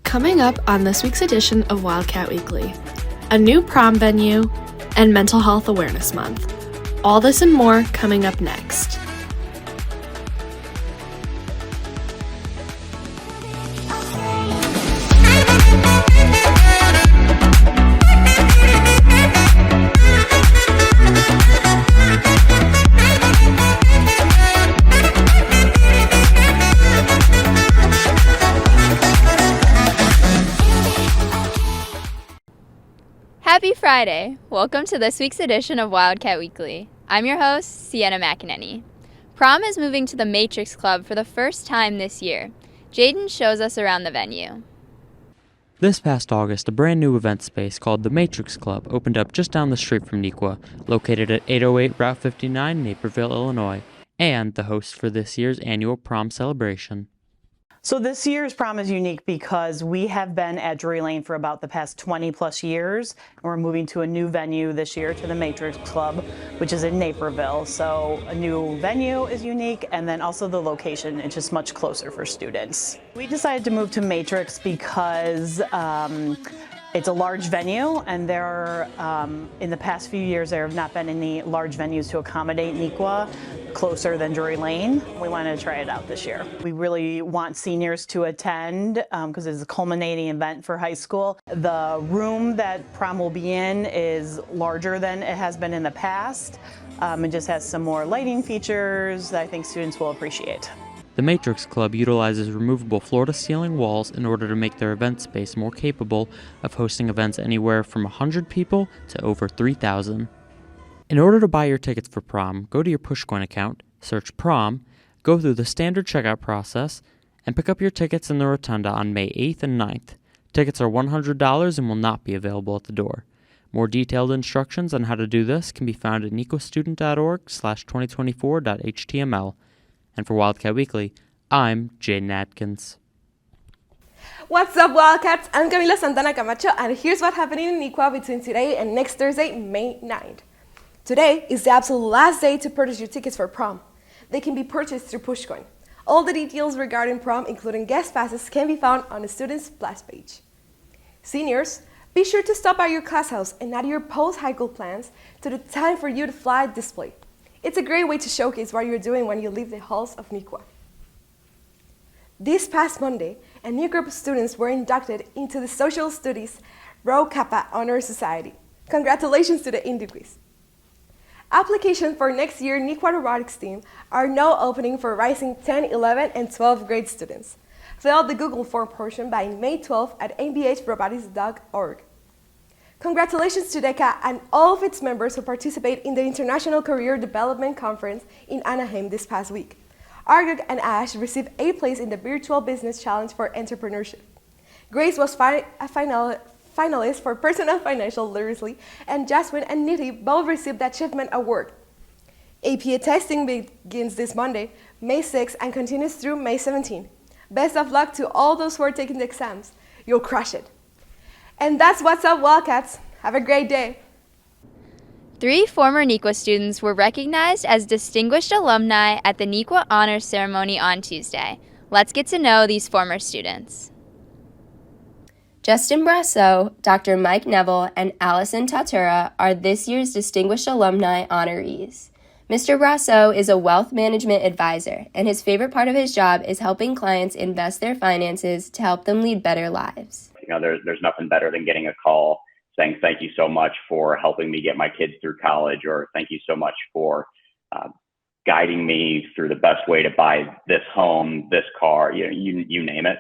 Coming up on this week's edition of Wildcat Weekly, a new prom venue, and Mental Health Awareness Month. All this and more coming up next. Happy Friday! Welcome to this week's edition of Wildcat Weekly. I'm your host, Sienna McEnany. Prom is moving to the Matrix Club for the first time this year. Jaden shows us around the venue. This past August, a brand new event space called the Matrix Club opened up just down the street from Neuqua, located at 808 Route 59, Naperville, Illinois, and the host for this year's annual prom celebration. So this year's prom is unique because we have been at Drury Lane for about the past 20 plus years, and we're moving to a new venue this year to the Matrix Club, which is in Naperville. So a new venue is unique, and then also the location is just much closer for students. We decided to move to Matrix because it's a large venue, and in the past few years there have not been any large venues to accommodate Neuqua closer than Drury Lane. We wanted to try it out this year. We really want seniors to attend because it's a culminating event for high school. The room that prom will be in is larger than it has been in the past. It just has some more lighting features that I think students will appreciate. The Matrix Club utilizes removable floor-to-ceiling walls in order to make their event space more capable of hosting events anywhere from 100 people to over 3,000. In order to buy your tickets for prom, go to your Pushcoin account, search prom, go through the standard checkout process, and pick up your tickets in the Rotunda on May 8th and 9th. Tickets are $100 and will not be available at the door. More detailed instructions on how to do this can be found at neuquastudent.org/2024.html. And for Wildcat Weekly, I'm Jaden Atkins. What's up, Wildcats? I'm Camila Santana Camacho, and here's what's happening in Neuqua between today and next Thursday, May 9th. Today is the absolute last day to purchase your tickets for prom. They can be purchased through Pushcoin. All the details regarding prom, including guest passes, can be found on the student splash page. Seniors, be sure to stop by your class house and add your post-high school plans to the Time for You to Fly display. It's a great way to showcase what you're doing when you leave the halls of Neuqua. This past Monday, a new group of students were inducted into the Social Studies Rho Kappa Honor Society. Congratulations to the Indiquies. Applications for next year's Neuqua Robotics team are now opening for rising 10, 11, and 12th grade students. Fill out the Google form portion by May 12th at mbhrobotics.org. Congratulations to DECA and all of its members who participate in the International Career Development Conference in Anaheim this past week. Argag and Ash received a place in the Virtual Business Challenge for Entrepreneurship. Grace was a finalist for Personal Financial Literacy, and Jasmine and Nidhi both received the Achievement Award. APA testing begins this Monday, May 6th, and continues through May 17th. Best of luck to all those who are taking the exams. You'll crush it. And that's what's up, Wildcats. Have a great day. 3 former Neuqua students were recognized as distinguished alumni at the Neuqua Honors Ceremony on Tuesday. Let's get to know these former students. Justin Brasso, Dr. Mike Neville, and Allison Tatura are this year's Distinguished Alumni honorees. Mr. Brasso is a wealth management advisor, and his favorite part of his job is helping clients invest their finances to help them lead better lives. There's nothing better than getting a call saying, thank you so much for helping me get my kids through college, or thank you so much for guiding me through the best way to buy this home, this car, you name it.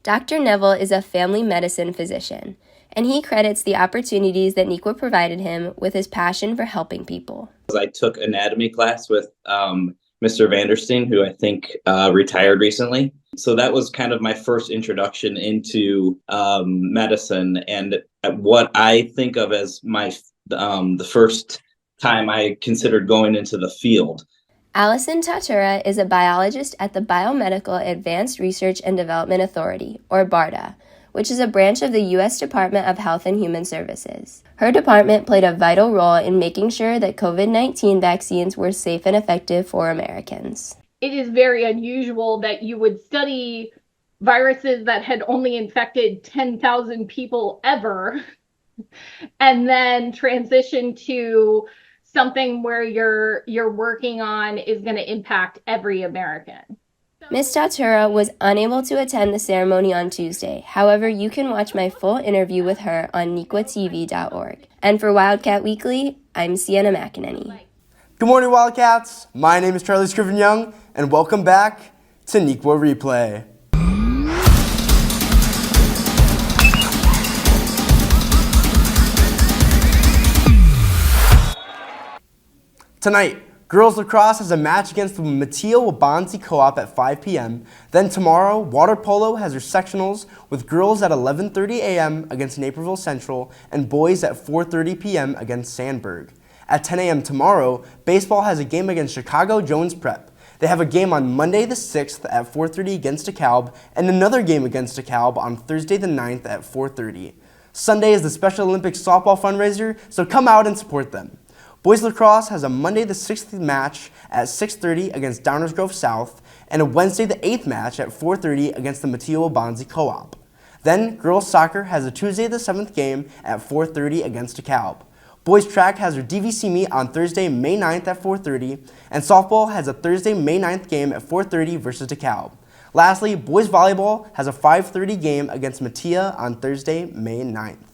Dr. Neville is a family medicine physician, and he credits the opportunities that Neuqua provided him with his passion for helping people. I took anatomy class with Mr. Vanderstein, who I think retired recently. So that was kind of my first introduction into medicine, and what I think of as the first time I considered going into the field. Allison Tatura is a biologist at the Biomedical Advanced Research and Development Authority, or BARDA, which is a branch of the U.S. Department of Health and Human Services. Her department played a vital role in making sure that COVID-19 vaccines were safe and effective for Americans. It is very unusual that you would study viruses that had only infected 10,000 people ever, and then transition to something where you're working on is going to impact every American. Ms. Datura was unable to attend the ceremony on Tuesday. However, you can watch my full interview with her on nequatv.org. And for Wildcat Weekly, I'm Sienna McEnany. Good morning, Wildcats. My name is Charlie Scriven-Young, and welcome back to Nequa Replay. Tonight, girls lacrosse has a match against the Mateo Wabanzi Co-op at 5 p.m. Then tomorrow, water polo has their sectionals with girls at 11:30 a.m. against Naperville Central and boys at 4:30 p.m. against Sandburg. At 10 a.m. tomorrow, baseball has a game against Chicago Jones Prep. They have a game on Monday the 6th at 4:30 against DeKalb and another game against DeKalb on Thursday the 9th at 4:30. Sunday is the Special Olympics softball fundraiser, so come out and support them. Boys lacrosse has a Monday the 6th match at 6:30 against Downers Grove South and a Wednesday the 8th match at 4:30 against the Mateo Wabanzi Co-op. Then girls soccer has a Tuesday the 7th game at 4:30 against DeKalb. Boys track has their DVC meet on Thursday, May 9th at 4:30, and softball has a Thursday, May 9th game at 4:30 versus DeKalb. Lastly, boys volleyball has a 5:30 game against Matia on Thursday, May 9th.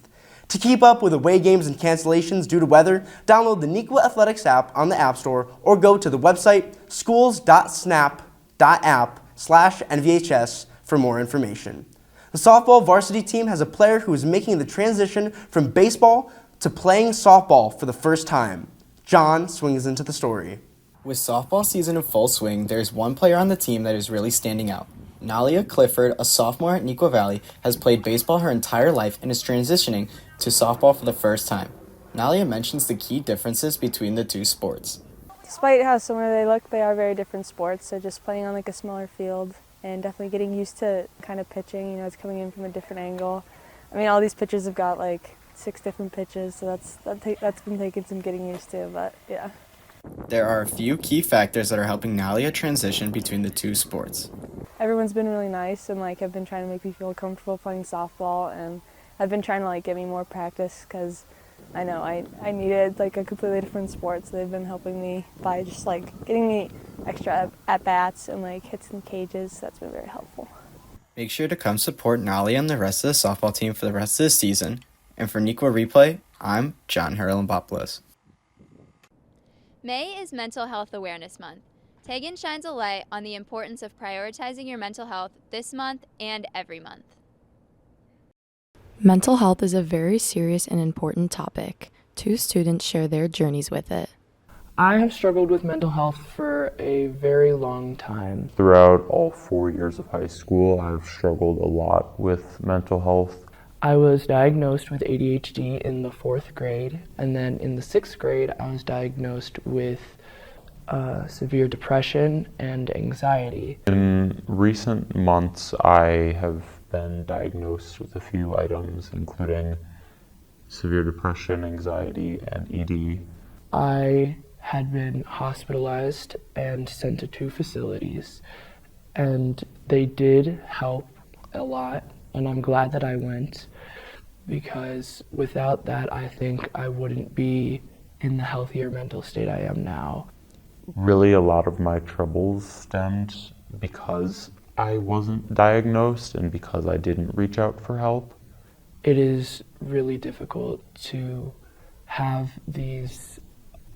To keep up with away games and cancellations due to weather, download the Nequa Athletics app on the App Store or go to the website schools.snap.app/NVHS for more information. The softball varsity team has a player who is making the transition from baseball to playing softball for the first time. John swings into the story. With softball season in full swing, there's one player on the team that is really standing out. Nalia Clifford, a sophomore at Neuqua Valley, has played baseball her entire life and is transitioning to softball for the first time. Nalia mentions the key differences between the two sports. Despite how similar they look, they are very different sports, so just playing on like a smaller field and definitely getting used to kind of pitching, it's coming in from a different angle. I mean, all these pitchers have got like 6 different pitches, so that's been taking some getting used to, but yeah. There are a few key factors that are helping Nalia transition between the two sports. Everyone's been really nice and have been trying to make me feel comfortable playing softball, and I've been trying to get me more practice because I know I needed a completely different sport, so they've been helping me by just getting me extra at-bats and hits in cages, so that's been very helpful. Make sure to come support Nalia and the rest of the softball team for the rest of the season. And for Nequa Replay, I'm John Harlan-Bopoulos. May is Mental Health Awareness Month. Tegan shines a light on the importance of prioritizing your mental health this month and every month. Mental health is a very serious and important topic. 2 students share their journeys with it. I have struggled with mental health for a very long time. Throughout all 4 years of high school, I've struggled a lot with mental health. I was diagnosed with ADHD in the 4th grade, and then in the 6th grade, I was diagnosed with severe depression and anxiety. In recent months, I have been diagnosed with a few items, including severe depression, anxiety, and ED. I had been hospitalized and sent to 2 facilities, and they did help a lot, and I'm glad that I went, because without that, I think I wouldn't be in the healthier mental state I am now. Really, a lot of my troubles stemmed because I wasn't diagnosed and because I didn't reach out for help. It is really difficult to have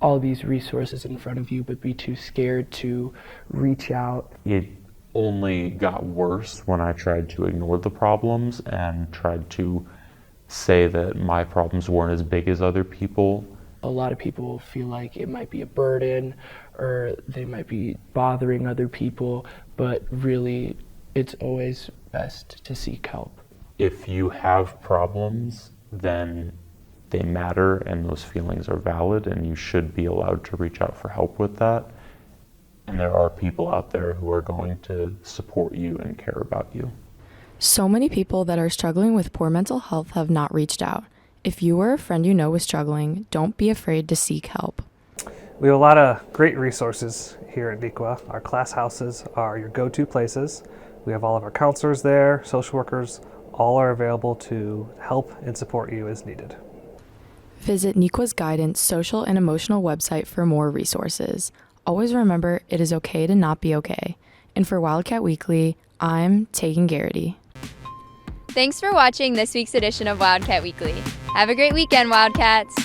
all these resources in front of you, but be too scared to reach out. It only got worse when I tried to ignore the problems and tried to say that my problems weren't as big as other people. A lot of people feel like it might be a burden or they might be bothering other people, but really it's always best to seek help. If you have problems, then they matter and those feelings are valid and you should be allowed to reach out for help with that. And there are people out there who are going to support you and care about you. So many people that are struggling with poor mental health have not reached out. If you or a friend you know is struggling, don't be afraid to seek help. We have a lot of great resources here at Nequa. Our class houses are your go-to places. We have all of our counselors there, social workers, all are available to help and support you as needed. Visit NEQA's guidance social and emotional website for more resources. Always remember, it is okay to not be okay. And for Wildcat Weekly, I'm Tegan Garrity. Thanks for watching this week's edition of Wildcat Weekly. Have a great weekend, Wildcats!